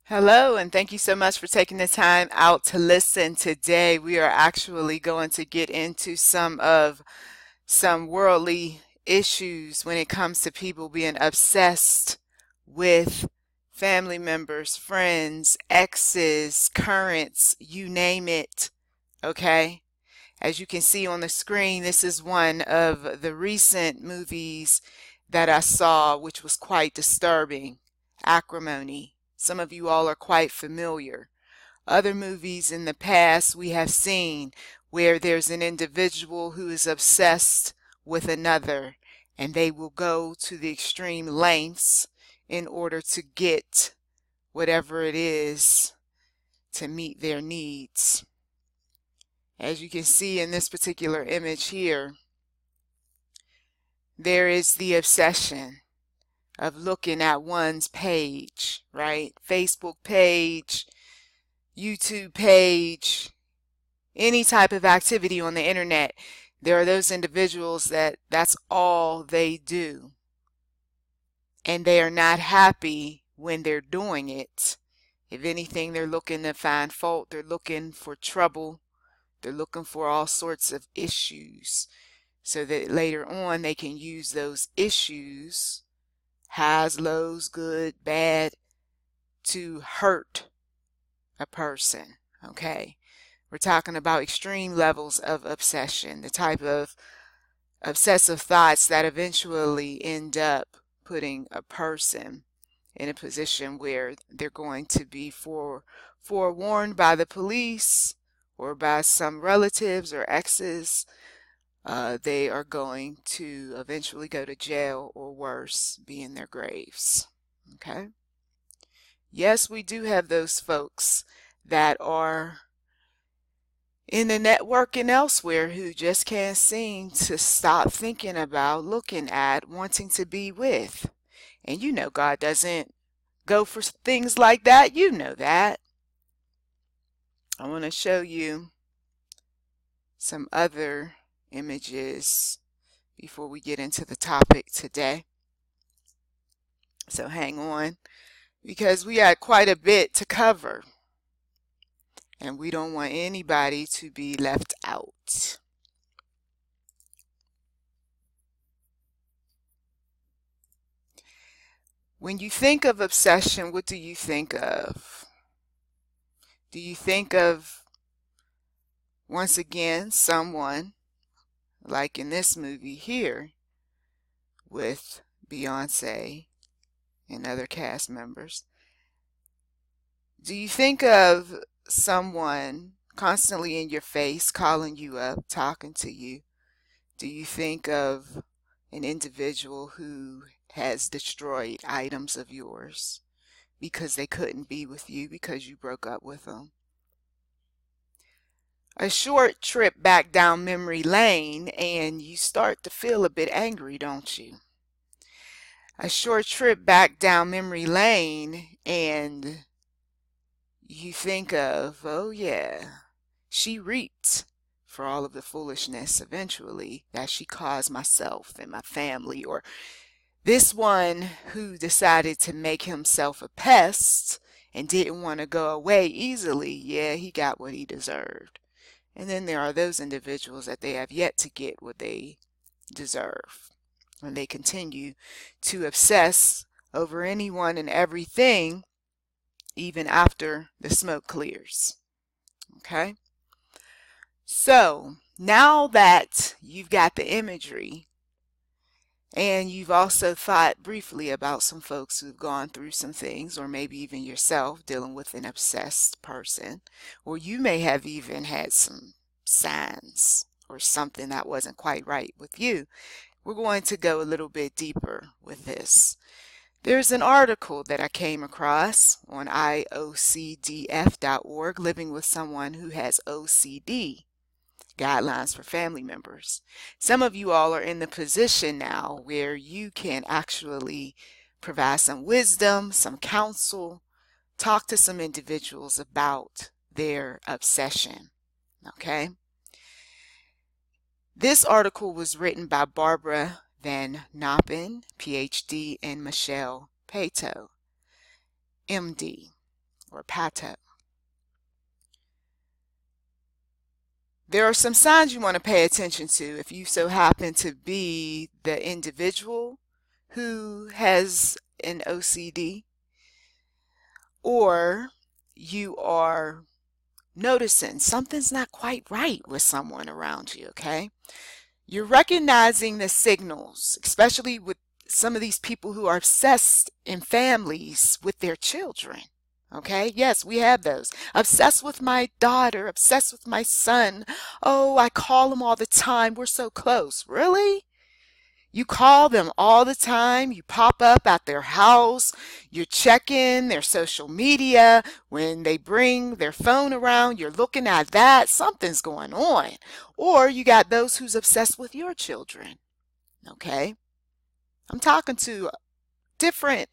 Hello, and thank you so much for taking the time out to listen. Today, we are actually going to get into some worldly issues when it comes to people being obsessed with family members, friends, exes, currents, you name it. Okay? As you can see on the screen, this is one of the recent movies that I saw, which was quite disturbing. Acrimony. Some of you all are quite familiar. Other movies in the past we have seen where there's an individual who is obsessed with another, and they will go to the extreme lengths in order to get whatever it is to meet their needs. As you can see in this particular image here, there is the obsession of looking at one's page, right? Facebook page, YouTube page, any type of activity on the internet. There are those individuals that's all they do. And they are not happy when they're doing it. If anything, they're looking to find fault. They're looking for trouble. They're looking for all sorts of issues so that later on they can use those issues, highs, lows, good, bad, to hurt a person. Okay? We're talking about extreme levels of obsession, the type of obsessive thoughts that eventually end up putting a person in a position where they're going to be forewarned by the police or by some relatives or exes. They are going to eventually go to jail or worse, be in their graves. Okay? Yes, we do have those folks that are in the network and elsewhere who just can't seem to stop thinking about, looking at, wanting to be with. And you know God doesn't go for things like that. You know that. I want to show you some other images before we get into the topic today. So hang on, because we had quite a bit to cover. And we don't want anybody to be left out. When you think of obsession, what do you think of? Do you think of, once again, someone like in this movie here with Beyonce and other cast members? Do you think of someone constantly in your face, calling you up, talking to you? Do you think of an individual who has destroyed items of yours because they couldn't be with you because you broke up with them? A short trip back down memory lane and you start to feel a bit angry, don't you? A short trip back down memory lane and you think of, oh yeah, she reaped for all of the foolishness eventually that she caused myself and my family, or this one who decided to make himself a pest and didn't want to go away easily, yeah, he got what he deserved. And then there are those individuals that they have yet to get what they deserve. And they continue to obsess over anyone and everything even after the smoke clears. Okay? So, now that you've got the imagery, and you've also thought briefly about some folks who've gone through some things, or maybe even yourself dealing with an obsessed person, or you may have even had some signs or something that wasn't quite right with you, we're going to go a little bit deeper with this. There's an article that I came across on IOCDF.org, Living with Someone Who Has OCD, Guidelines for Family Members. Some of you all are in the position now where you can actually provide some wisdom, some counsel, talk to some individuals about their obsession. Okay? This article was written by Barbara Van Noppen, PhD, and Michelle Pato, MD. or pato. There are some signs you want to pay attention to if you so happen to be the individual who has an OCD, or you are noticing something's not quite right with someone around you, okay? You're recognizing the signals, especially with some of these people who are obsessed in families with their children. Okay, yes, we have those. Obsessed with my daughter, obsessed with my son. Oh, I call them all the time. We're so close. Really? You call them all the time. You pop up at their house. You're checking their social media. When they bring their phone around, you're looking at that. Something's going on. Or you got those who's obsessed with your children. Okay? I'm talking to different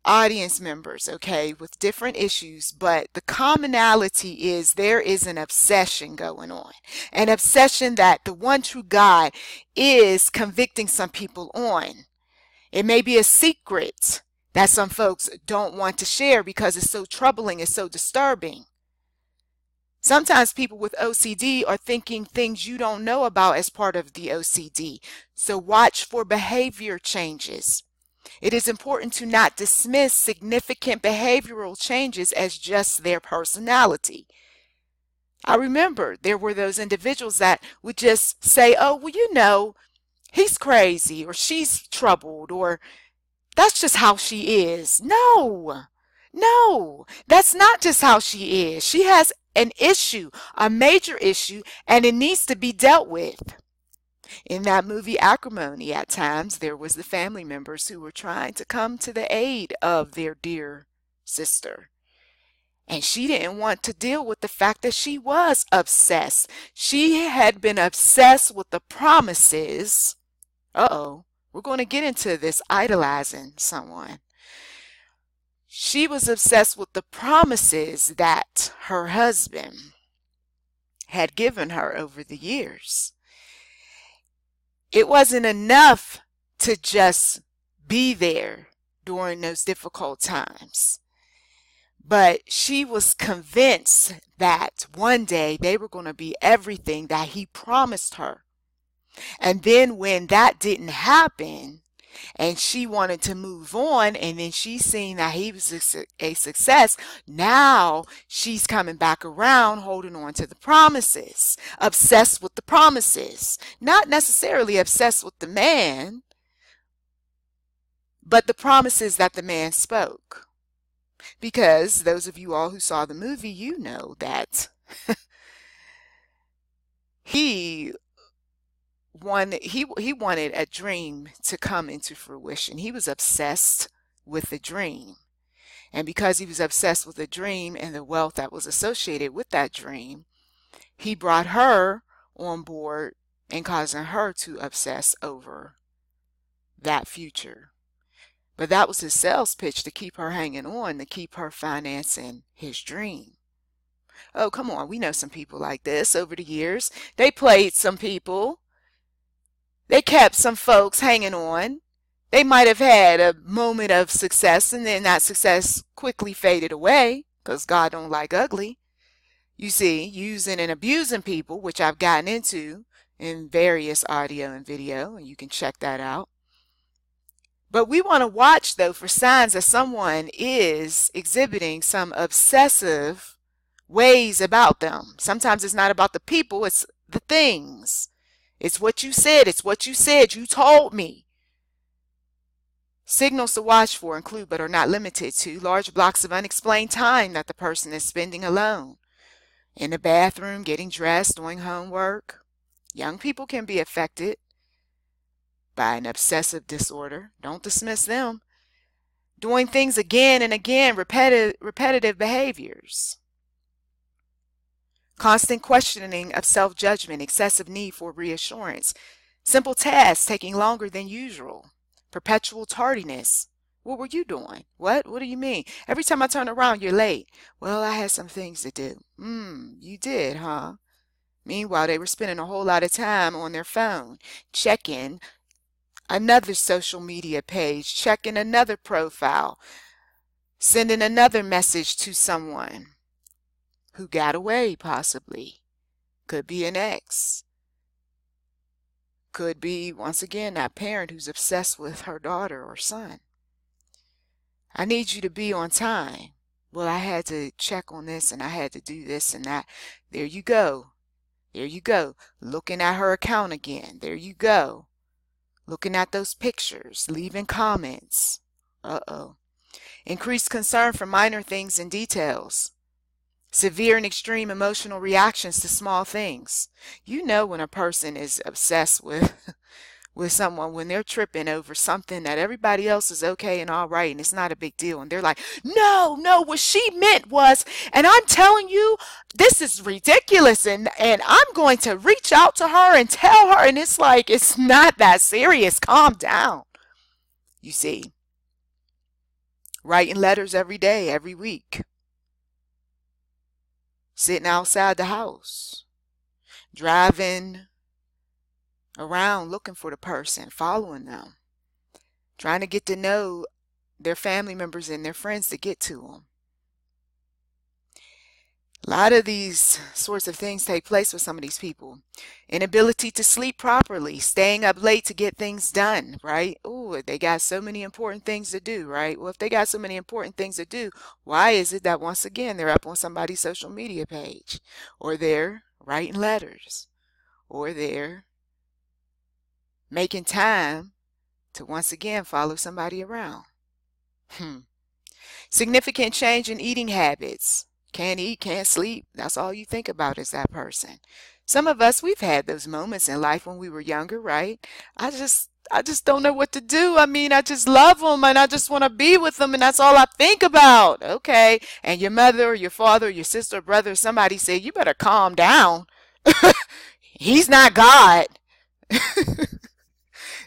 audience members, okay, with different issues, but the commonality is there is an obsession going on. An obsession that the one true God is convicting some people on. It may be a secret that some folks don't want to share because it's so troubling, it's so disturbing. Sometimes people with OCD are thinking things you don't know about as part of the OCD. So watch for behavior changes. It is important to not dismiss significant behavioral changes as just their personality. I remember there were those individuals that would just say, oh, well, you know, he's crazy or she's troubled or that's just how she is. No, that's not just how she is. She has an issue, a major issue, and it needs to be dealt with. In that movie Acrimony, at times, there was the family members who were trying to come to the aid of their dear sister. And she didn't want to deal with the fact that she was obsessed. She had been obsessed with the promises. We're going to get into this idolizing someone. She was obsessed with the promises that her husband had given her over the years. It wasn't enough to just be there during those difficult times. But she was convinced that one day they were going to be everything that he promised her. And then when that didn't happen and she wanted to move on and then she's seeing that he was a success, now she's coming back around holding on to the promises, obsessed with the promises, not necessarily obsessed with the man, but the promises that the man spoke. Because those of you all who saw the movie, you know that he wanted a dream to come into fruition. He was obsessed with the dream. And because he was obsessed with the dream and the wealth that was associated with that dream, he brought her on board and causing her to obsess over that future. But that was his sales pitch to keep her hanging on, to keep her financing his dream. Oh, come on. We know some people like this over the years. They played some people. They kept some folks hanging on. They might have had a moment of success and then that success quickly faded away because God don't like ugly. You see, using and abusing people, which I've gotten into in various audio and video, and you can check that out. But we want to watch, though, for signs that someone is exhibiting some obsessive ways about them. Sometimes it's not about the people, it's the things. It's what you said. It's what you said. You told me. Signals to watch for include, but are not limited to, large blocks of unexplained time that the person is spending alone. In the bathroom, getting dressed, doing homework. Young people can be affected by an obsessive disorder. Don't dismiss them. Doing things again and again, repetitive behaviors. Constant questioning of self-judgment, excessive need for reassurance. Simple tasks taking longer than usual. Perpetual tardiness. What were you doing? What? What do you mean? Every time I turn around, you're late. Well, I had some things to do. You did, huh? Meanwhile, they were spending a whole lot of time on their phone, checking another social media page, checking another profile, Sending another message to someone who got away, possibly. Could be an ex. Could be, once again, that parent who's obsessed with her daughter or son. I need you to be on time. Well, I had to check on this and I had to do this and that. There you go. There you go. Looking at her account again. There you go. Looking at those pictures, leaving comments. Uh-oh. Increased concern for minor things and details. Severe and extreme emotional reactions to small things. You know when a person is obsessed with someone, when they're tripping over something that everybody else is okay and all right and it's not a big deal, and they're like, no, what she meant was, and I'm telling you, this is ridiculous, and I'm going to reach out to her and tell her, and it's like, it's not that serious, calm down. You see, writing letters every day, every week, sitting outside the house, driving around looking for the person, following them, trying to get to know their family members and their friends to get to them. A lot of these sorts of things take place with some of these people. Inability to sleep properly, staying up late to get things done, right? Oh, they got so many important things to do, right? Well, if they got so many important things to do, why is it that once again they're up on somebody's social media page, or they're writing letters, or they're making time to once again follow somebody around? Significant change in eating habits. Can't eat, can't sleep. That's all you think about is that person. Some of us, we've had those moments in life when we were younger, right? I just don't know what to do. I mean, I just love them and I just want to be with them and that's all I think about. Okay. And your mother or your father or your sister or brother or somebody said, you better calm down. He's not God.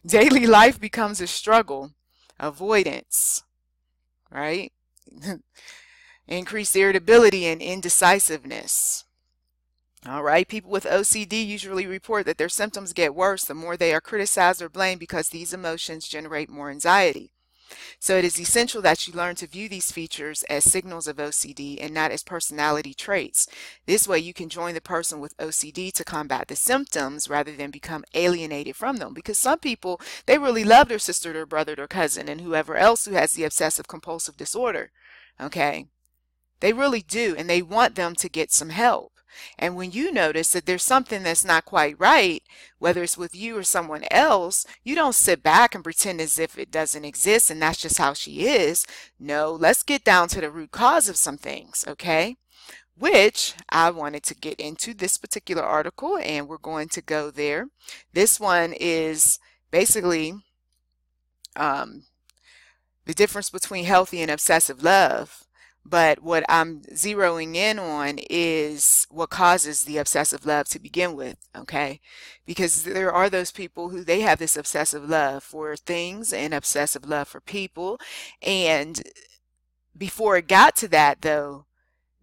Daily life becomes a struggle. Avoidance, right? Increased irritability and indecisiveness. All right, people with OCD usually report that their symptoms get worse the more they are criticized or blamed because these emotions generate more anxiety. So it is essential that you learn to view these features as signals of OCD and not as personality traits. This way you can join the person with OCD to combat the symptoms rather than become alienated from them. Because some people, they really love their sister, their brother, their cousin, and whoever else who has the obsessive compulsive disorder. Okay? They really do, and they want them to get some help. And when you notice that there's something that's not quite right, whether it's with you or someone else, you don't sit back and pretend as if it doesn't exist and that's just how she is. No, let's get down to the root cause of some things, okay? Which I wanted to get into this particular article, and we're going to go there. This one is basically the difference between healthy and obsessive love. But what I'm zeroing in on is what causes the obsessive love to begin with, okay? Because there are those people who they have this obsessive love for things and obsessive love for people. And before it got to that, though,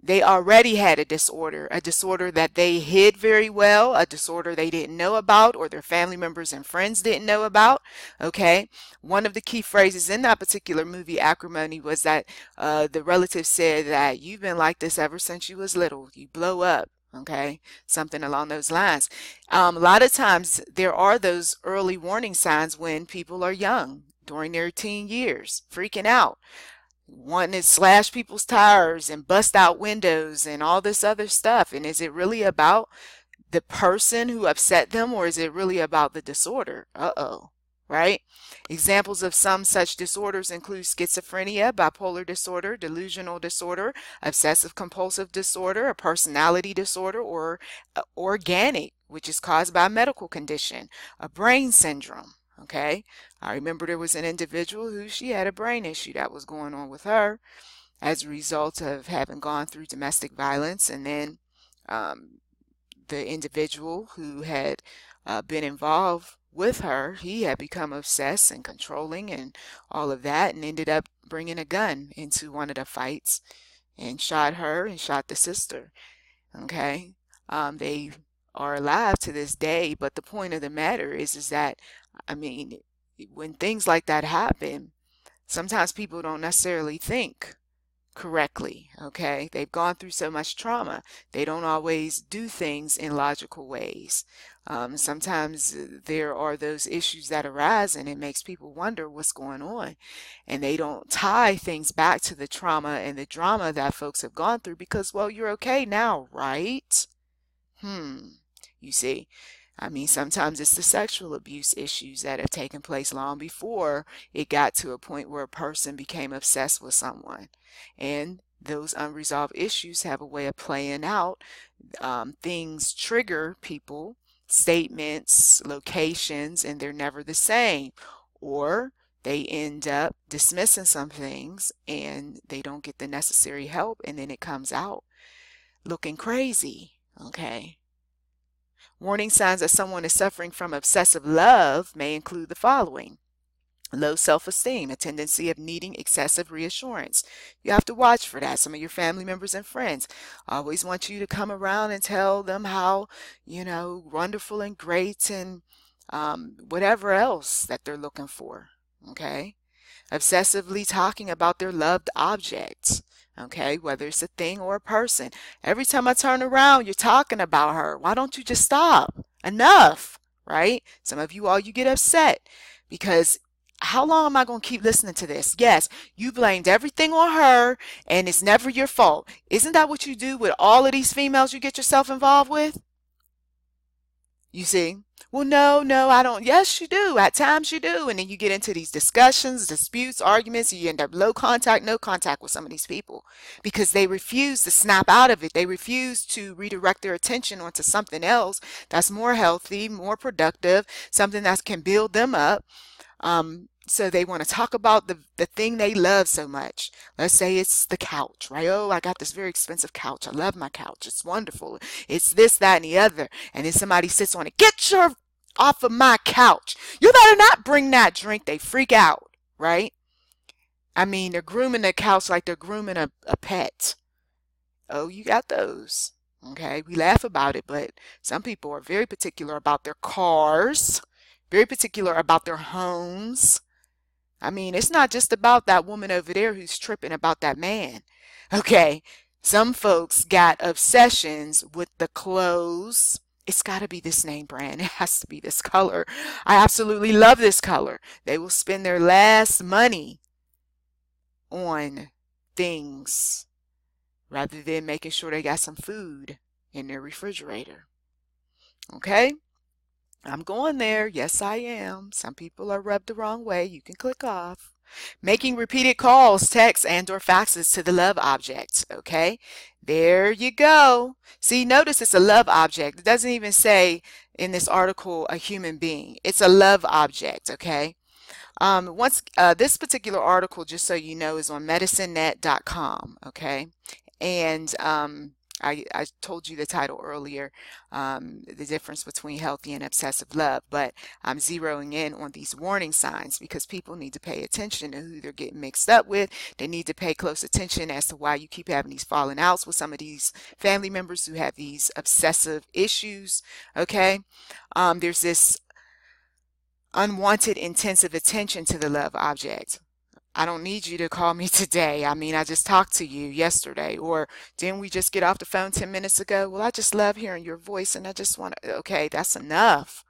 they already had a disorder that they hid very well, a disorder they didn't know about or their family members and friends didn't know about, okay? One of the key phrases in that particular movie, Acrimony, was that the relative said that you've been like this ever since you was little. You blow up, okay? Something along those lines. A lot of times there are those early warning signs when people are young, during their teen years, freaking out, wanting to slash people's tires and bust out windows and all this other stuff. And is it really about the person who upset them, or is it really about the disorder? Uh-oh, right? Examples of some such disorders include schizophrenia, bipolar disorder, delusional disorder, obsessive compulsive disorder, a personality disorder, or organic, which is caused by a medical condition, a brain syndrome. Okay, I remember there was an individual who she had a brain issue that was going on with her as a result of having gone through domestic violence, and then the individual who had been involved with her, he had become obsessed and controlling and all of that, and ended up bringing a gun into one of the fights and shot her and shot the sister. Okay, they are alive to this day, but the point of the matter is that, I mean, when things like that happen, sometimes people don't necessarily think correctly. Okay, they've gone through so much trauma, they don't always do things in logical ways. Sometimes there are those issues that arise and it makes people wonder what's going on, and they don't tie things back to the trauma and the drama that folks have gone through because, well, you're okay now, right? You see, I mean, sometimes it's the sexual abuse issues that have taken place long before it got to a point where a person became obsessed with someone. And those unresolved issues have a way of playing out. Things trigger people, statements, locations, and they're never the same. Or they end up dismissing some things and they don't get the necessary help, and then it comes out looking crazy. Okay. Warning signs that someone is suffering from obsessive love may include the following: low self-esteem, a tendency of needing excessive reassurance. You have to watch for that. Some of your family members and friends always want you to come around and tell them how, wonderful and great and whatever else that they're looking for. Okay. Obsessively talking about their loved objects. Okay, whether it's a thing or a person. Every time I turn around, you're talking about her. Why don't you just stop? Enough, right? Some of you you get upset because how long am I going to keep listening to this? Yes, you blamed everything on her and it's never your fault. Isn't that what you do with all of these females you get yourself involved with? You see? Well, no, I don't. Yes, you do. At times you do. And then you get into these discussions, disputes, arguments, and you end up low contact, no contact with some of these people because they refuse to snap out of it. They refuse to redirect their attention onto something else that's more healthy, more productive, something that can build them up. So they want to talk about the thing they love so much. Let's say it's the couch, right? Oh, I got this very expensive couch. I love my couch. It's wonderful. It's this, that, and the other. And then somebody sits on it. Get your off of my couch. You better not bring that drink. They freak out, right? I mean, they're grooming the couch like they're grooming a pet. Oh, you got those. Okay, we laugh about it, but some people are very particular about their cars, very particular about their homes. I mean, it's not just about that woman over there who's tripping about that man. Okay, some folks got obsessions with the clothes. It's got to be this name brand. It has to be this color. I absolutely love this color. They will spend their last money on things rather than making sure they got some food in their refrigerator. Okay? I'm going there. Yes, I am. Some people are rubbed the wrong way. You can click off. Making repeated calls, texts, and or faxes to the love object. Okay, there you go. See, notice it's a love object. It doesn't even say in this article a human being. It's a love object. Okay. This particular article, just so you know, is on medicinenet.com. Okay, and I told you the title earlier, the difference between healthy and obsessive love, but I'm zeroing in on these warning signs because people need to pay attention to who they're getting mixed up with. They need to pay close attention as to why you keep having these falling outs with some of these family members who have these obsessive issues. Okay, there's this unwanted intensive attention to the love object. I don't need you to call me today. I mean, I just talked to you yesterday. Or didn't we just get off the phone 10 minutes ago? Well, I just love hearing your voice and I just want to, okay, that's enough.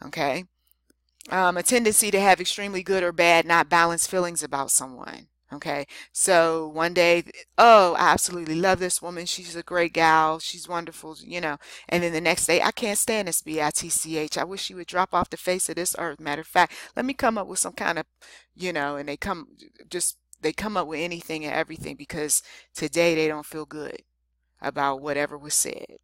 Okay. A tendency to have extremely good or bad, not balanced feelings about someone. Okay. So one day, oh, I absolutely love this woman. She's a great gal. She's wonderful, And then the next day, I can't stand this bitch. I wish she would drop off the face of this earth. Matter of fact, let me come up with some kind of, and they come up with anything and everything because today they don't feel good about whatever was said.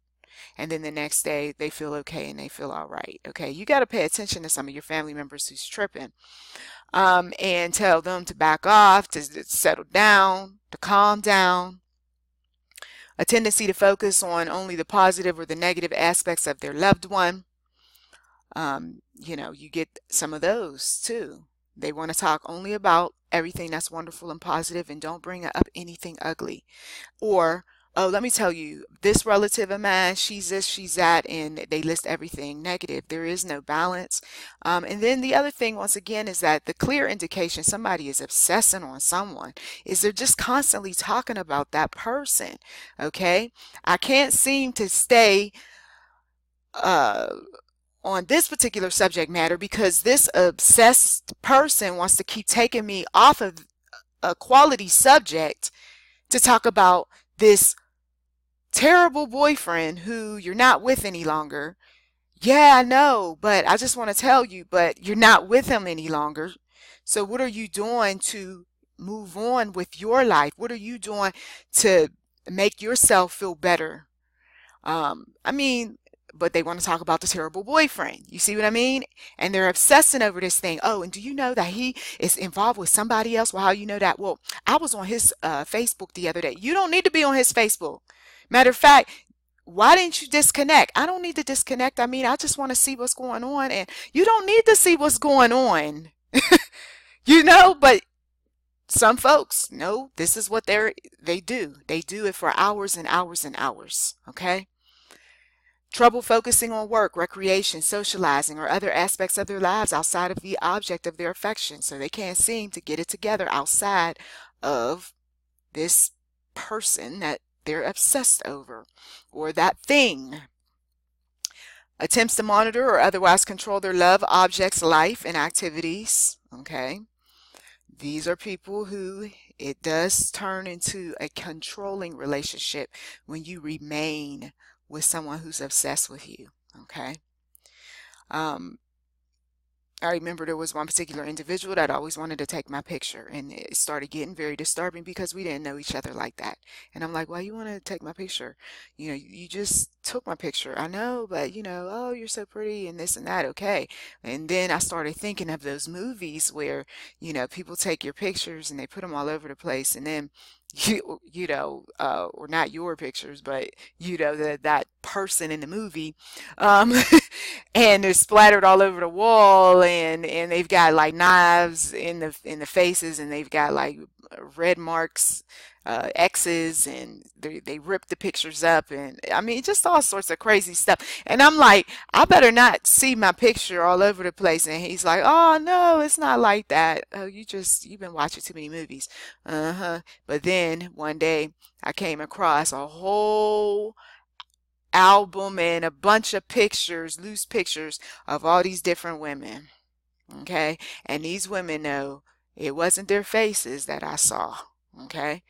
And then the next day they feel okay and they feel all right. Okay. You got to pay attention to some of your family members who's tripping. And tell them to back off, to settle down, to calm down. A tendency to focus on only the positive or the negative aspects of their loved one. You get some of those too. They want to talk only about everything that's wonderful and positive and don't bring up anything ugly. Or oh, let me tell you, this relative of mine, she's this, she's that, and they list everything negative. There is no balance. And then the other thing, once again, is that the clear indication somebody is obsessing on someone is they're just constantly talking about that person. Okay? I can't seem to stay uh, on this particular subject matter because this obsessed person wants to keep taking me off of a quality subject to talk about this terrible boyfriend who you're not with any longer. Yeah, I know, but I just want to tell you, but you're not with him any longer. So what are you doing to move on with your life? What are you doing to make yourself feel better? I mean, but they want to talk about the terrible boyfriend. You see what I mean? And they're obsessing over this thing. Oh, and do you know that he is involved with somebody else? Well, how you know that? Well, I was on his Facebook the other day. You don't need to be on his Facebook. Matter of fact, why didn't you disconnect? I don't need to disconnect. I mean, I just want to see what's going on. And you don't need to see what's going on. You know, but some folks, no, this is what they do. They do it for hours and hours and hours. Okay? Trouble focusing on work, recreation, socializing, or other aspects of their lives outside of the object of their affection. So they can't seem to get it together outside of this person that they're obsessed over, or that thing. Attempts to monitor or otherwise control their love objects, life, and activities. Okay. These are people who it does turn into a controlling relationship when you remain with someone who's obsessed with you. Okay. I remember there was one particular individual that always wanted to take my picture, and it started getting very disturbing because we didn't know each other like that. And I'm like, why you want to take my picture? You know, you just took my picture. I know, but you know, oh, you're so pretty and this and that. Okay. And then I started thinking of those movies where, you know, people take your pictures and they put them all over the place, and then you know, or not your pictures, but you know, that person in the movie, um, and they're splattered all over the wall, and they've got like knives in the faces, and they've got like red marks, X's, and they rip the pictures up, and I mean just all sorts of crazy stuff. And I'm like, I better not see my picture all over the place. And he's like, oh no, it's not like that. Oh, you've been watching too many movies. Uh-huh. But then one day I came across a whole album and a bunch of pictures, loose pictures of all these different women. Okay. And these women know it wasn't their faces that I saw. Okay.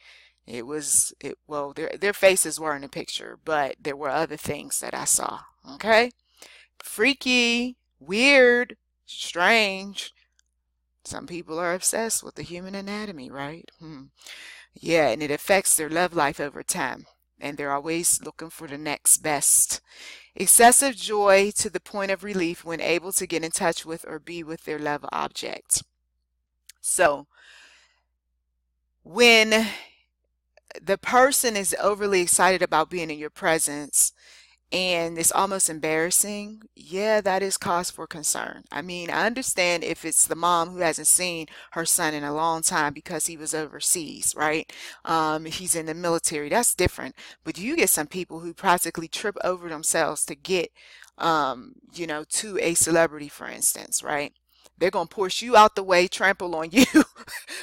Well, their faces were in the picture, but there were other things that I saw. Okay. Freaky, weird, strange. Some people are obsessed with the human anatomy, right? Yeah, and it affects their love life over time. And they're always looking for the next best. Excessive joy to the point of relief when able to get in touch with or be with their love object. So, when the person is overly excited about being in your presence and it's almost embarrassing, yeah, that is cause for concern. I mean, I understand if it's the mom who hasn't seen her son in a long time because he was overseas, right? He's in the military, that's different. But you get some people who practically trip over themselves to get, you know, to a celebrity, for instance, right? They're going to push you out the way, trample on you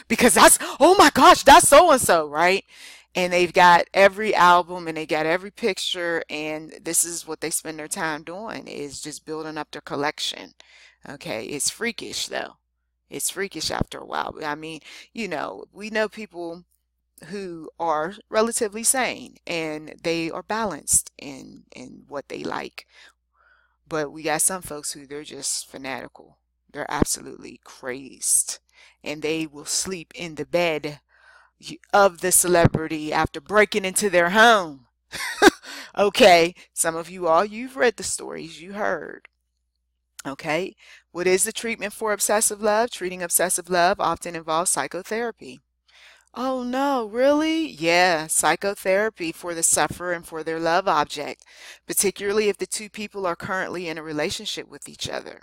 because that's, oh my gosh, that's so-and-so, right? And they've got every album and they got every picture, and this is what they spend their time doing, is just building up their collection. Okay, it's freakish though. It's freakish after a while. I mean, you know, we know people who are relatively sane and they are balanced in what they like. But we got some folks who they're just fanatical. They're absolutely crazed, and they will sleep in the bed of the celebrity after breaking into their home. Okay, some of you all, you've read the stories, you heard. Okay, what is the treatment for obsessive love? Treating obsessive love often involves psychotherapy. Oh no, really? Yeah, psychotherapy for the sufferer and for their love object, particularly if the two people are currently in a relationship with each other.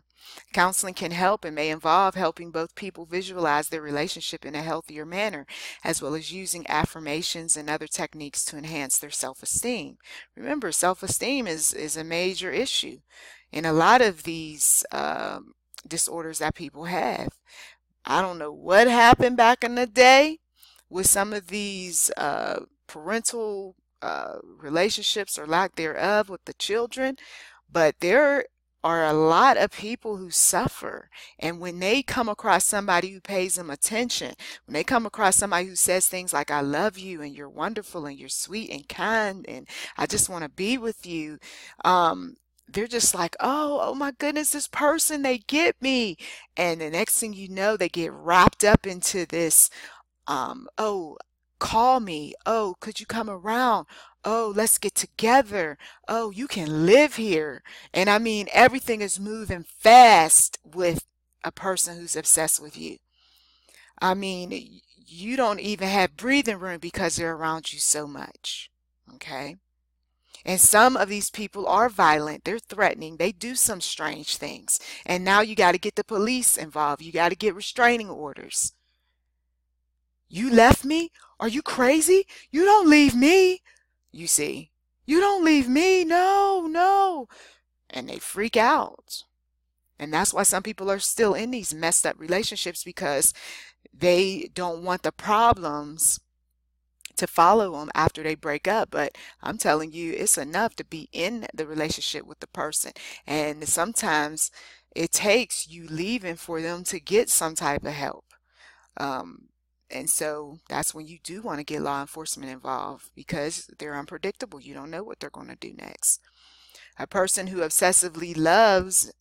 Counseling can help and may involve helping both people visualize their relationship in a healthier manner, as well as using affirmations and other techniques to enhance their self-esteem. Remember, self-esteem is a major issue in a lot of these disorders that people have. I don't know what happened back in the day with some of these parental relationships or lack thereof with the children, but there are a lot of people who suffer. And when they come across somebody who pays them attention, when they come across somebody who says things like, I love you and you're wonderful and you're sweet and kind and I just want to be with you, they're just like, oh my goodness, this person, they get me. And the next thing you know, they get wrapped up into this oh, call me. Oh, could you come around? Oh, let's get together. Oh, you can live here. And I mean, everything is moving fast with a person who's obsessed with you. I mean, you don't even have breathing room because they're around you so much. Okay. And some of these people are violent. They're threatening. They do some strange things. And now you got to get the police involved. You got to get restraining orders. You left me? Are you crazy? You don't leave me. You see, you don't leave me. No, no. And they freak out. And that's why some people are still in these messed up relationships, because they don't want the problems to follow them after they break up. But I'm telling you, it's enough to be in the relationship with the person. And sometimes it takes you leaving for them to get some type of help. And so that's when you do want to get law enforcement involved, because they're unpredictable. You don't know what they're going to do next. A person who obsessively loves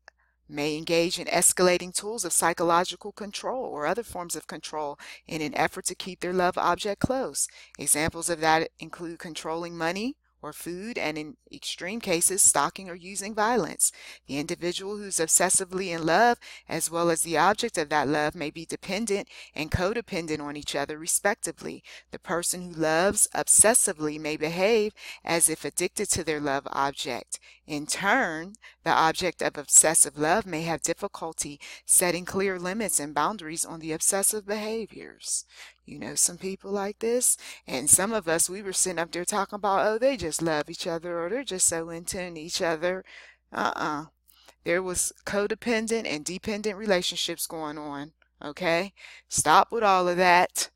may engage in escalating tools of psychological control or other forms of control in an effort to keep their love object close. Examples of that include controlling money or food, and in extreme cases, stalking or using violence. The individual who's obsessively in love, as well as the object of that love, may be dependent and codependent on each other, respectively. The person who loves obsessively may behave as if addicted to their love object. In turn, the object of obsessive love may have difficulty setting clear limits and boundaries on the obsessive behaviors. You know some people like this? And some of us, we were sitting up there talking about, oh, they just love each other, or they're just so in tune to each other. There was codependent and dependent relationships going on. Okay? Stop with all of that.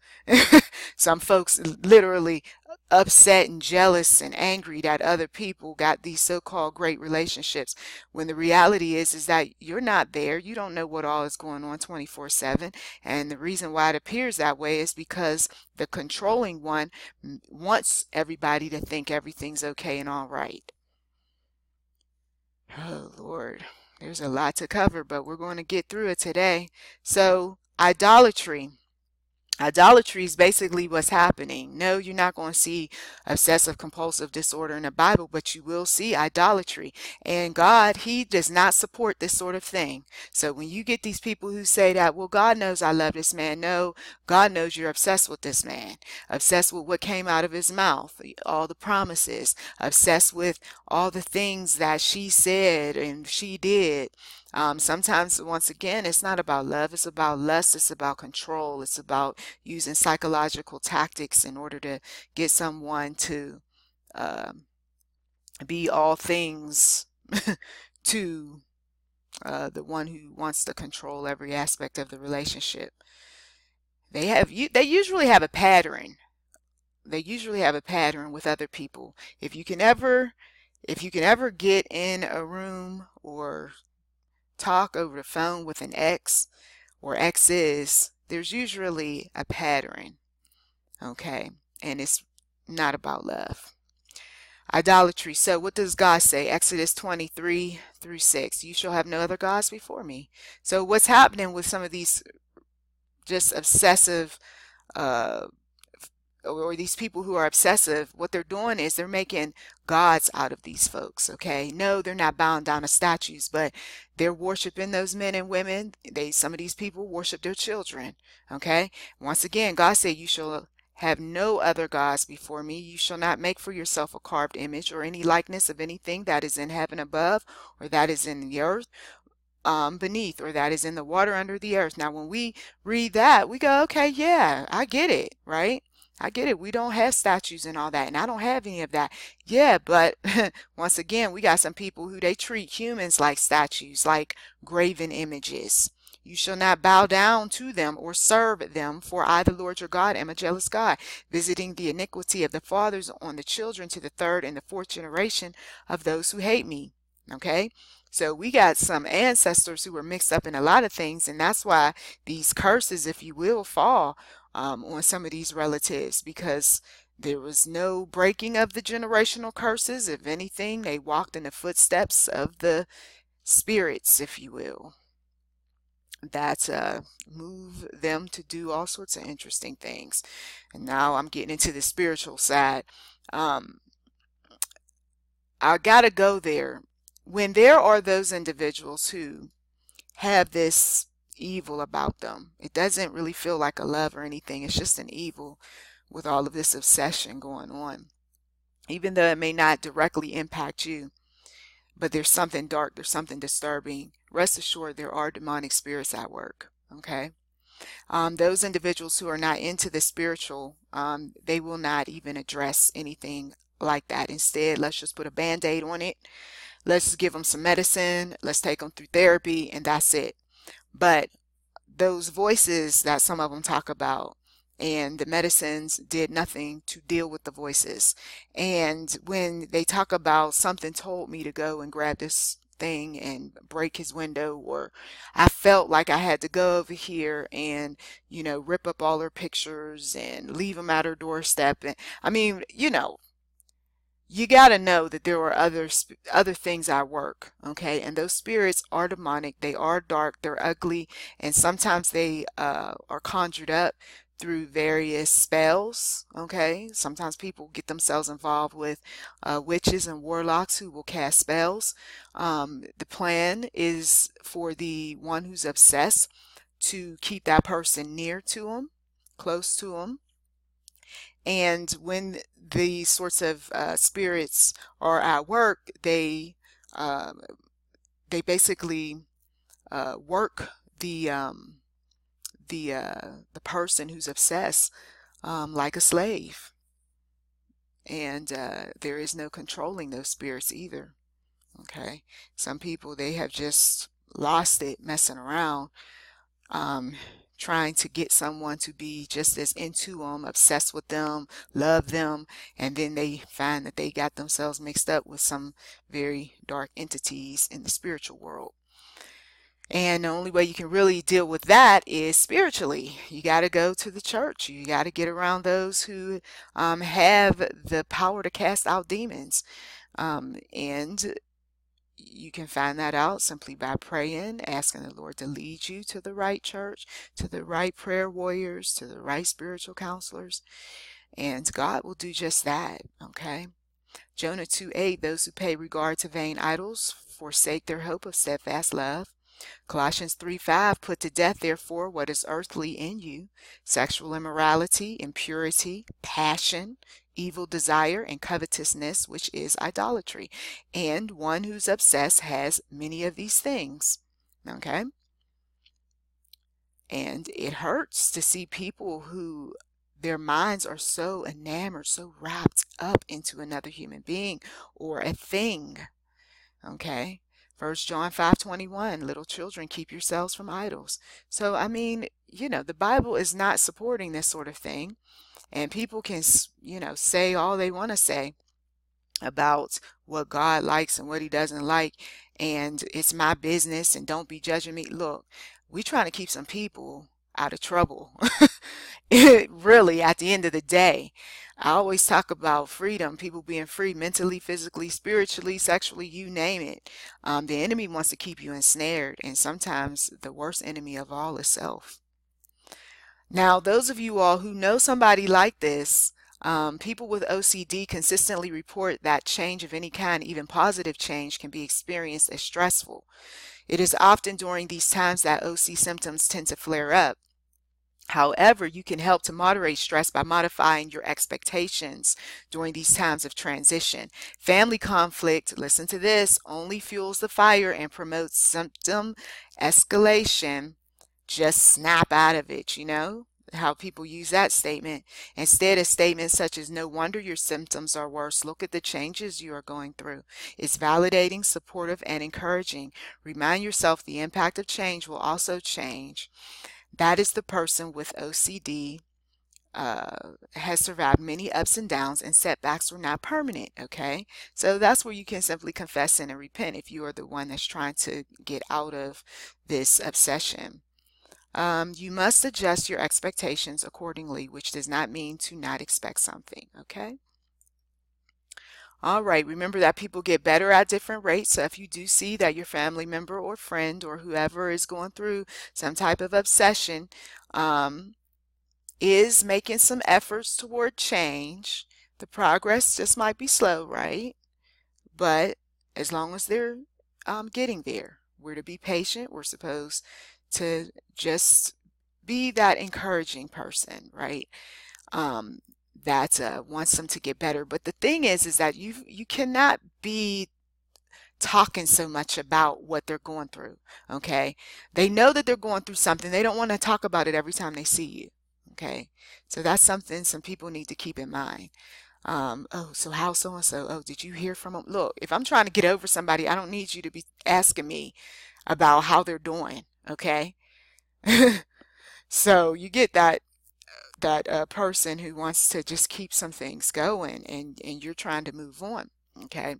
Some folks literally upset and jealous and angry that other people got these so-called great relationships, when the reality is that you're not there. You don't know what all is going on 24/7. And the reason why it appears that way is because the controlling one wants everybody to think everything's okay and all right. Oh Lord, there's a lot to cover, but we're going to get through it today. So, idolatry. Idolatry is basically what's happening. No, you're not going to see obsessive compulsive disorder in the Bible, but you will see idolatry. And God, He does not support this sort of thing. So when you get these people who say that, well, God knows I love this man. No, God knows you're obsessed with this man. Obsessed with what came out of his mouth, all the promises. Obsessed with all the things that she said and she did. Sometimes, once again, it's not about love, it's about lust, it's about control, it's about using psychological tactics in order to get someone to be all things to the one who wants to control every aspect of the relationship. They usually have a pattern. They usually have a pattern with other people. If you can ever get in a room or talk over the phone with an ex or exes, there's usually a pattern, okay? And it's not about love. Idolatry. So what does God say? Exodus 23:6. You shall have no other gods before me. So what's happening with some of these just obsessive or these people who are obsessive, what they're doing is they're making gods out of these folks, okay? No, they're not bowing down to statues, but they're worshiping those men and women. Some of these people worship their children, okay? Once again, God said you shall Have no other gods before me. You shall not make for yourself a carved image or any likeness of anything that is in heaven above, or that is in the earth beneath, or that is in the water under the earth. Now, when we read that, we go, okay, yeah, I get it, right? I get it. We don't have statues and all that, and I don't have any of that. Yeah, but once again, we got some people who they treat humans like statues, like graven images. You shall not bow down to them or serve them, for I, the Lord your God, am a jealous God, visiting the iniquity of the fathers on the children to the third and the fourth generation of those who hate me. Okay? So we got some ancestors who were mixed up in a lot of things, and that's why these curses, if you will, fall on some of these relatives, because there was no breaking of the generational curses. If anything, they walked in the footsteps of the spirits, if you will, that move them to do all sorts of interesting things. And now I'm getting into the spiritual side. I gotta go there. When there are those individuals who have this evil about them, it doesn't really feel like a love or anything. It's just an evil with all of this obsession going on. Even though it may not directly impact you, but there's something dark, there's something disturbing. Rest assured, there are demonic spirits at work. Okay? Those individuals who are not into the spiritual, they will not even address anything like that. Instead, let's just put a band-aid on it. Let's give them some medicine. Let's take them through therapy, and that's it. But those voices that some of them talk about, and the medicines did nothing to deal with the voices. And when they talk about something told me to go and grab this thing and break his window, or I felt like I had to go over here and, you know, rip up all her pictures and leave them at her doorstep. And I mean, you know, you got to know that there are other things at work, okay? And those spirits are demonic. They are dark. They're ugly. And sometimes they are conjured up through various spells, okay? Sometimes people get themselves involved with witches and warlocks who will cast spells. The plan is for the one who's obsessed to keep that person near to him, close to him. And when these sorts of spirits are at work, they basically work the person who's obsessed like a slave, and there is no controlling those spirits either. Okay, some people, they have just lost it messing around, trying to get someone to be just as into them, obsessed with them, love them, and then they find that they got themselves mixed up with some very dark entities in the spiritual world. And the only way you can really deal with that is spiritually. You got to go to the church. You got to get around those who have the power to cast out demons. And you can find that out simply by praying, asking the Lord to lead you to the right church, to the right prayer warriors, to the right spiritual counselors. And God will do just that, okay? Jonah 2:8, those who pay regard to vain idols forsake their hope of steadfast love. Colossians 3:5, put to death, therefore, what is earthly in you, sexual immorality, impurity, passion, evil desire, and covetousness, which is idolatry. And one who's obsessed has many of these things. Okay? And it hurts to see people who their minds are so enamored, so wrapped up into another human being or a thing. Okay? 1 John 5:21, little children, keep yourselves from idols. So, I mean, you know, the Bible is not supporting this sort of thing. And people can, you know, say all they want to say about what God likes and what he doesn't like. And it's my business and don't be judging me. Look, we're trying to keep some people out of trouble. Really, at the end of the day, I always talk about freedom, people being free mentally, physically, spiritually, sexually, you name it. The enemy wants to keep you ensnared, and sometimes the worst enemy of all is self. Now, those of you all who know somebody like this, people with OCD consistently report that change of any kind, even positive change, can be experienced as stressful. It is often during these times that OC symptoms tend to flare up. However, you can help to moderate stress by modifying your expectations during these times of transition. Family conflict, listen to this, only fuels the fire and promotes symptom escalation. Just snap out of it, you know? How people use that statement. Instead of statements such as, no wonder your symptoms are worse, look at the changes you are going through. It's validating, supportive, and encouraging. Remind yourself the impact of change will also change. That is the person with OCD, has survived many ups and downs, and setbacks are not permanent, okay? So that's where you can simply confess and repent if you are the one that's trying to get out of this obsession. You must adjust your expectations accordingly, which does not mean to not expect something, okay? All right, remember that people get better at different rates. So if you do see that your family member or friend or whoever is going through some type of obsession is making some efforts toward change, the progress just might be slow, right? But as long as they're getting there, we're to be patient. We're supposed to just be that encouraging person, right? That wants them to get better. But the thing is that you cannot be talking so much about what they're going through, okay? They know that they're going through something. They don't want to talk about it every time they see you, okay? So that's something some people need to keep in mind. Oh, so how so-and-so? Oh, did you hear from them? Look, if I'm trying to get over somebody, I don't need you to be asking me about how they're doing, okay? So you get that person who wants to just keep some things going, and you're trying to move on, okay?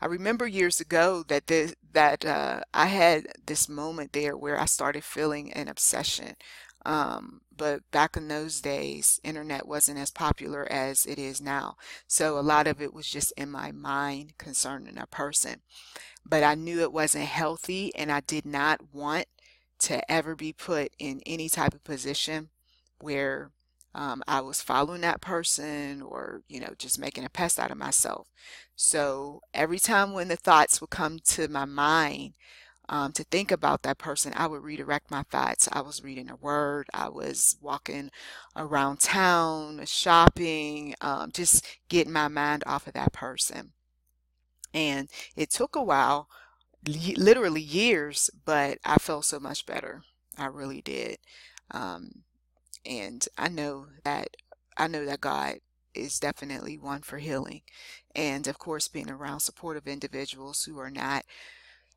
I remember years ago that I had this moment there where I started feeling an obsession. But back in those days, internet wasn't as popular as it is now. So a lot of it was just in my mind concerning a person. But I knew it wasn't healthy, and I did not want to ever be put in any type of position where I was following that person, or, you know, just making a pest out of myself. So every time when the thoughts would come to my mind to think about that person, I would redirect my thoughts. I was reading a word, I was walking around town, shopping, just getting my mind off of that person. And it took a while, literally years, but I felt so much better. I really did. Um, and I know that God is definitely one for healing. And of course, being around supportive individuals who are not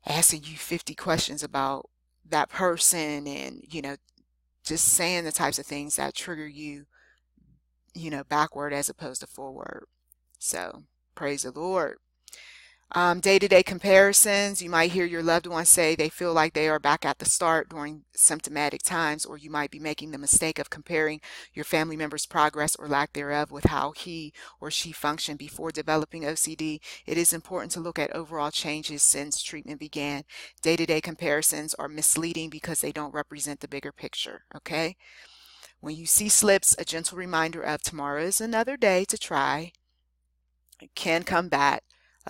asking you 50 questions about that person, and, you know, just saying the types of things that trigger you, you know, backward as opposed to forward. So praise the Lord. Day-to-day comparisons. You might hear your loved ones say they feel like they are back at the start during symptomatic times, or you might be making the mistake of comparing your family member's progress or lack thereof with how he or she functioned before developing OCD. It is important to look at overall changes since treatment began. Day-to-day comparisons are misleading because they don't represent the bigger picture, okay? When you see slips, a gentle reminder of tomorrow is another day to try can combat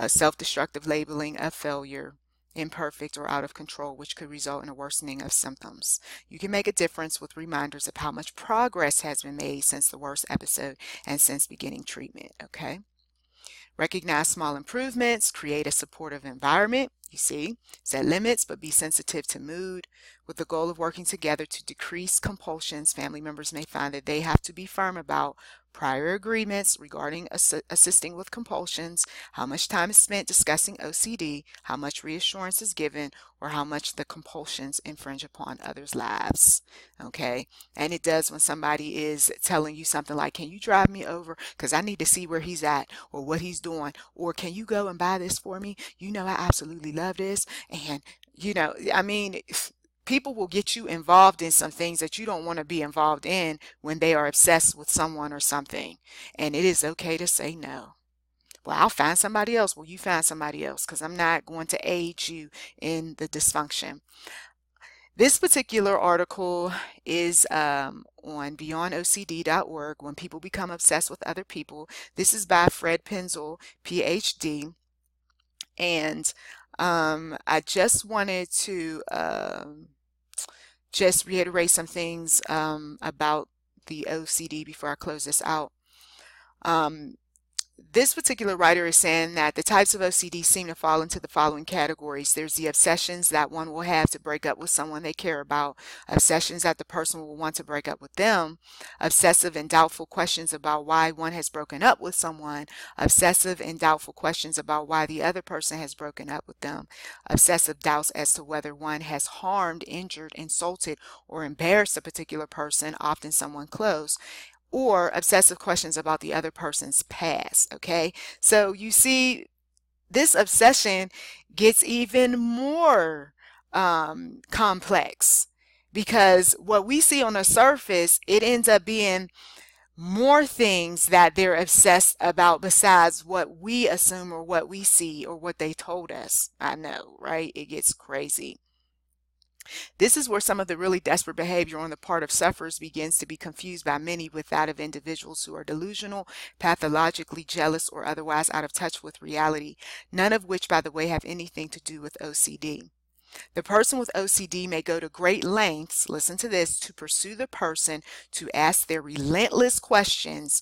self-destructive labeling of failure, imperfect, or out of control, which could result in a worsening of symptoms. You can make a difference with reminders of how much progress has been made since the worst episode and since beginning treatment, okay? Recognize small improvements, create a supportive environment. You see, set limits, but be sensitive to mood. With the goal of working together to decrease compulsions, family members may find that they have to be firm about prior agreements regarding assisting with compulsions, how much time is spent discussing OCD, how much reassurance is given, or how much the compulsions infringe upon others' lives. Okay? And it does when somebody is telling you something like, can you drive me over? Because I need to see where he's at or what he's doing. Or can you go and buy this for me? You know, I absolutely love this. And, you know, I mean, people will get you involved in some things that you don't want to be involved in when they are obsessed with someone or something. And it is okay to say no. Well, I'll find somebody else. Well, you find somebody else, because I'm not going to aid you in the dysfunction. This particular article is on beyondocd.org, When People Become Obsessed with Other People. This is by Fred Penzel, PhD. And I just wanted to just reiterate some things about the OCD before I close this out. This particular writer is saying that the types of OCD seem to fall into the following categories. There's the obsessions that one will have to break up with someone they care about, obsessions that the person will want to break up with them, obsessive and doubtful questions about why one has broken up with someone, obsessive and doubtful questions about why the other person has broken up with them, obsessive doubts as to whether one has harmed, injured, insulted, or embarrassed a particular person, often someone close, or obsessive questions about the other person's past. Okay, so you see, this obsession gets even more complex, because what we see on the surface, it ends up being more things that they're obsessed about besides what we assume or what we see or what they told us. I know, right? It gets crazy. This is where some of the really desperate behavior on the part of sufferers begins to be confused by many with that of individuals who are delusional, pathologically jealous, or otherwise out of touch with reality, none of which, by the way, have anything to do with OCD. The person with OCD may go to great lengths, listen to this, to pursue the person, to ask their relentless questions.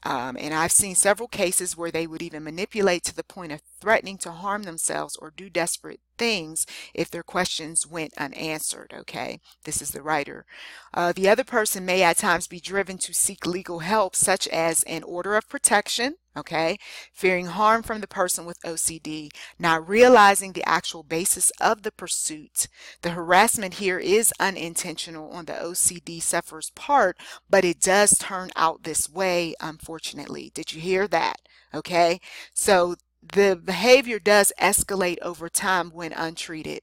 And I've seen several cases where they would even manipulate to the point of threatening to harm themselves or do desperate things if their questions went unanswered. Okay, this is the writer. The other person may at times be driven to seek legal help, such as an order of protection, okay, fearing harm from the person with OCD, not realizing the actual basis of the pursuit. The harassment here is unintentional on the OCD sufferer's part, but it does turn out this way, unfortunately. Did you hear that? Okay, so the behavior does escalate over time when untreated.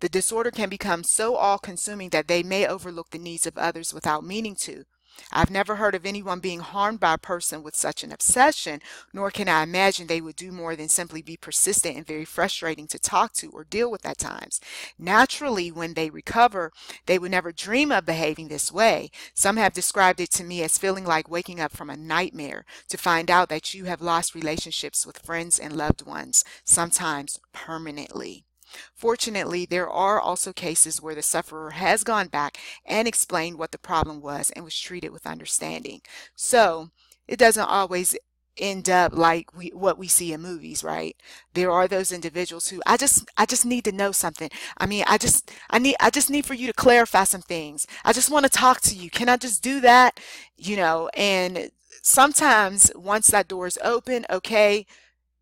The disorder can become so all-consuming that they may overlook the needs of others without meaning to. I've never heard of anyone being harmed by a person with such an obsession, nor can I imagine they would do more than simply be persistent and very frustrating to talk to or deal with at times. Naturally, when they recover, they would never dream of behaving this way. Some have described it to me as feeling like waking up from a nightmare to find out that you have lost relationships with friends and loved ones, sometimes permanently. Fortunately, there are also cases where the sufferer has gone back and explained what the problem was and was treated with understanding. So it doesn't always end up like what we see in movies, right? There are those individuals who I just need to know something. I mean, I just need for you to clarify some things. I just want to talk to you. Can I just do that? You know, and sometimes once that door is open, okay,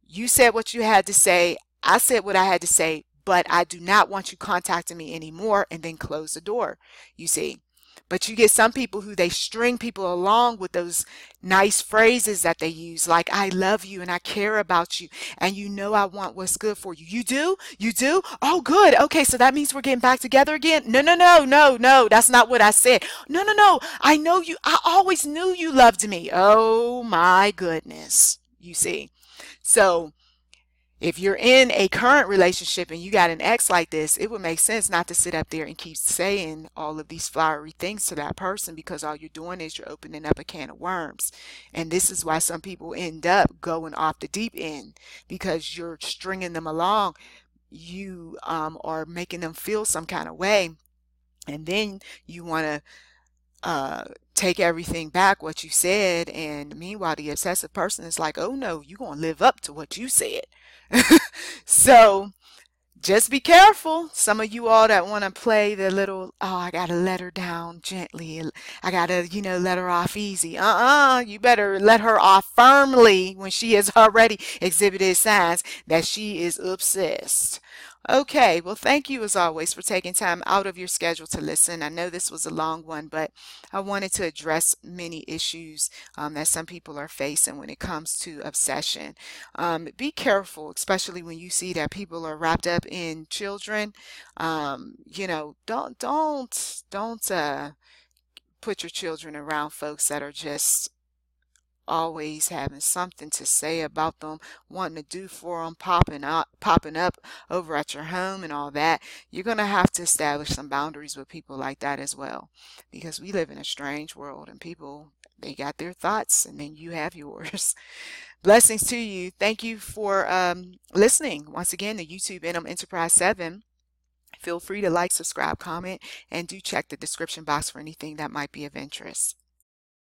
you said what you had to say. I said what I had to say, but I do not want you contacting me anymore, and then close the door, you see. But you get some people who they string people along with those nice phrases that they use, like, I love you and I care about you and you know I want what's good for you. You do? You do? Oh, good. Okay, so that means we're getting back together again? No, no, no, no, no. That's not what I said. No, no, no. I know you. I always knew you loved me. Oh, my goodness. You see. So if you're in a current relationship and you got an ex like this, it would make sense not to sit up there and keep saying all of these flowery things to that person, because all you're doing is you're opening up a can of worms. And this is why some people end up going off the deep end, because you're stringing them along. You are making them feel some kind of way. And then you want to take everything back what you said, and meanwhile the obsessive person is like, oh no, you're going to live up to what you said. So just be careful. Some of you all that want to play the little, oh, I got to let her down gently. I got to, let her off easy. You better let her off firmly when she has already exhibited signs that she is obsessed. Okay, well, thank you as always for taking time out of your schedule to listen. I know this was a long one, but I wanted to address many issues that some people are facing when it comes to obsession. Be careful, especially when you see that people are wrapped up in children. Don't put your children around folks that are just always having something to say about them, wanting to do for them, popping up over at your home and all that. You're going to have to establish some boundaries with people like that as well, because we live in a strange world and people, they got their thoughts and then you have yours. Blessings to you. Thank you for listening once again to YouTube NM Enterprise 7. feel free to like, subscribe, comment, and do check the description box for anything that might be of interest.